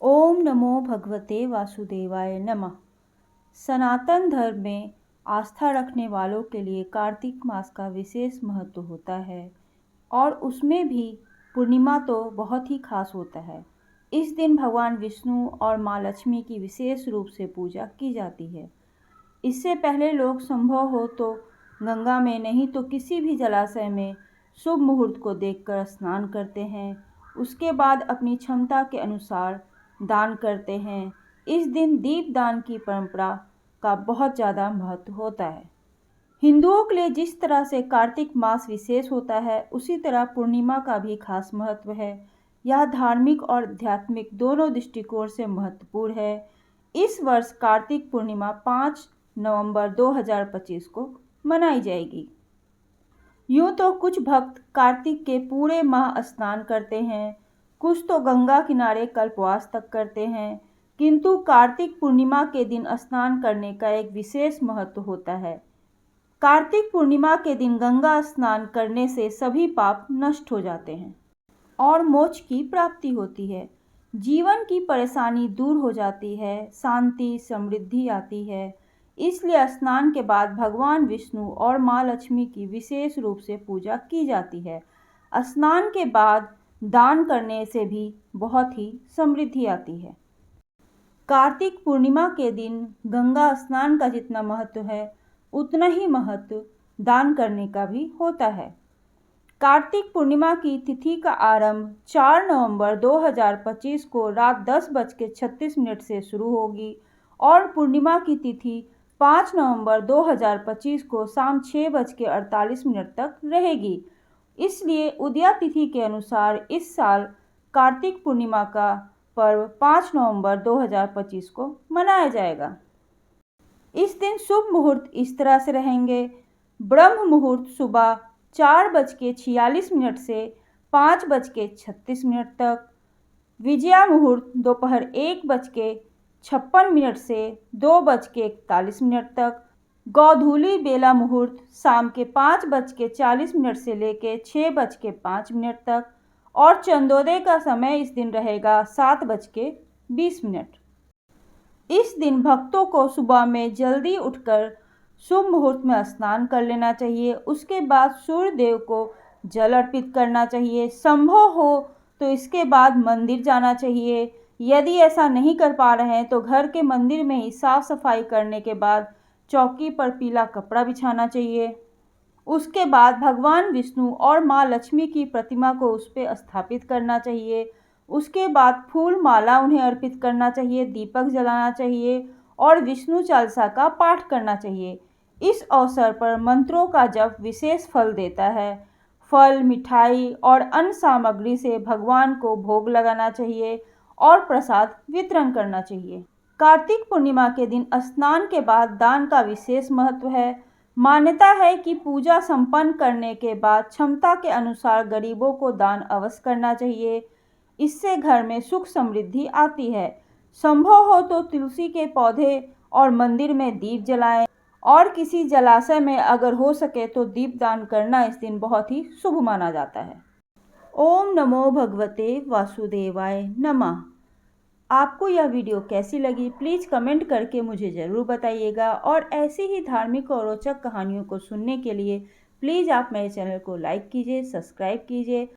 ओम नमो भगवते वासुदेवाय नमः। सनातन धर्म में आस्था रखने वालों के लिए कार्तिक मास का विशेष महत्व होता है और उसमें भी पूर्णिमा तो बहुत ही खास होता है। इस दिन भगवान विष्णु और माँ लक्ष्मी की विशेष रूप से पूजा की जाती है। इससे पहले लोग संभव हो तो गंगा में नहीं तो किसी भी जलाशय में शुभ मुहूर्त को देखकर स्नान करते हैं। उसके बाद अपनी क्षमता के अनुसार दान करते हैं। इस दिन दीप दान की परंपरा का बहुत ज़्यादा महत्व होता है। हिंदुओं के लिए जिस तरह से कार्तिक मास विशेष होता है, उसी तरह पूर्णिमा का भी खास महत्व है। यह धार्मिक और आध्यात्मिक दोनों दृष्टिकोण से महत्वपूर्ण है। इस वर्ष कार्तिक पूर्णिमा 5 नवंबर 2025 को मनाई जाएगी। यूँ तो कुछ भक्त कार्तिक के पूरे माह स्नान करते हैं, कुछ तो गंगा किनारे कल्पवास तक करते हैं, किंतु कार्तिक पूर्णिमा के दिन स्नान करने का एक विशेष महत्व होता है। कार्तिक पूर्णिमा के दिन गंगा स्नान करने से सभी पाप नष्ट हो जाते हैं और मोक्ष की प्राप्ति होती है। जीवन की परेशानी दूर हो जाती है, शांति समृद्धि आती है। इसलिए स्नान के बाद भगवान विष्णु और माँ लक्ष्मी की विशेष रूप से पूजा की जाती है। स्नान के बाद दान करने से भी बहुत ही समृद्धि आती है। कार्तिक पूर्णिमा के दिन गंगा स्नान का जितना महत्व है, उतना ही महत्व दान करने का भी होता है। कार्तिक पूर्णिमा की तिथि का आरंभ 4 नवंबर 2025 को रात 10:36 से शुरू होगी और पूर्णिमा की तिथि 5 नवंबर 2025 को शाम 6:48 तक रहेगी। इसलिए उदया तिथि के अनुसार इस साल कार्तिक पूर्णिमा का पर्व 5 नवंबर 2025 को मनाया जाएगा। इस दिन शुभ मुहूर्त इस तरह से रहेंगे। ब्रह्म मुहूर्त सुबह 4:46 से 5:36 तक, विजया मुहूर्त दोपहर 1:56 से 2:41 तक, गोधूली बेला मुहूर्त शाम के 5:40 से लेकर 6:05 तक और चंद्रोदय का समय इस दिन रहेगा 7:20। इस दिन भक्तों को सुबह में जल्दी उठकर शुभ मुहूर्त में स्नान कर लेना चाहिए। उसके बाद सूर्य देव को जल अर्पित करना चाहिए। संभव हो तो इसके बाद मंदिर जाना चाहिए। यदि ऐसा नहीं कर पा रहे हैं तो घर के मंदिर में ही साफ सफाई करने के बाद चौकी पर पीला कपड़ा बिछाना चाहिए। उसके बाद भगवान विष्णु और माँ लक्ष्मी की प्रतिमा को उस पर स्थापित करना चाहिए। उसके बाद फूल माला उन्हें अर्पित करना चाहिए, दीपक जलाना चाहिए और विष्णु चालीसा का पाठ करना चाहिए। इस अवसर पर मंत्रों का जप विशेष फल देता है। फल, मिठाई और अन्य सामग्री से भगवान को भोग लगाना चाहिए और प्रसाद वितरण करना चाहिए। कार्तिक पूर्णिमा के दिन स्नान के बाद दान का विशेष महत्व है। मान्यता है कि पूजा संपन्न करने के बाद क्षमता के अनुसार गरीबों को दान अवश्य करना चाहिए। इससे घर में सुख समृद्धि आती है। संभव हो तो तुलसी के पौधे और मंदिर में दीप जलाएं और किसी जलाशय में अगर हो सके तो दीपदान करना इस दिन बहुत ही शुभ माना जाता है। ओम नमो भगवते वासुदेवाय नमः। आपको यह वीडियो कैसी लगी प्लीज़ कमेंट करके मुझे ज़रूर बताइएगा और ऐसी ही धार्मिक और रोचक कहानियों को सुनने के लिए प्लीज़ आप मेरे चैनल को लाइक कीजिए, सब्सक्राइब कीजिए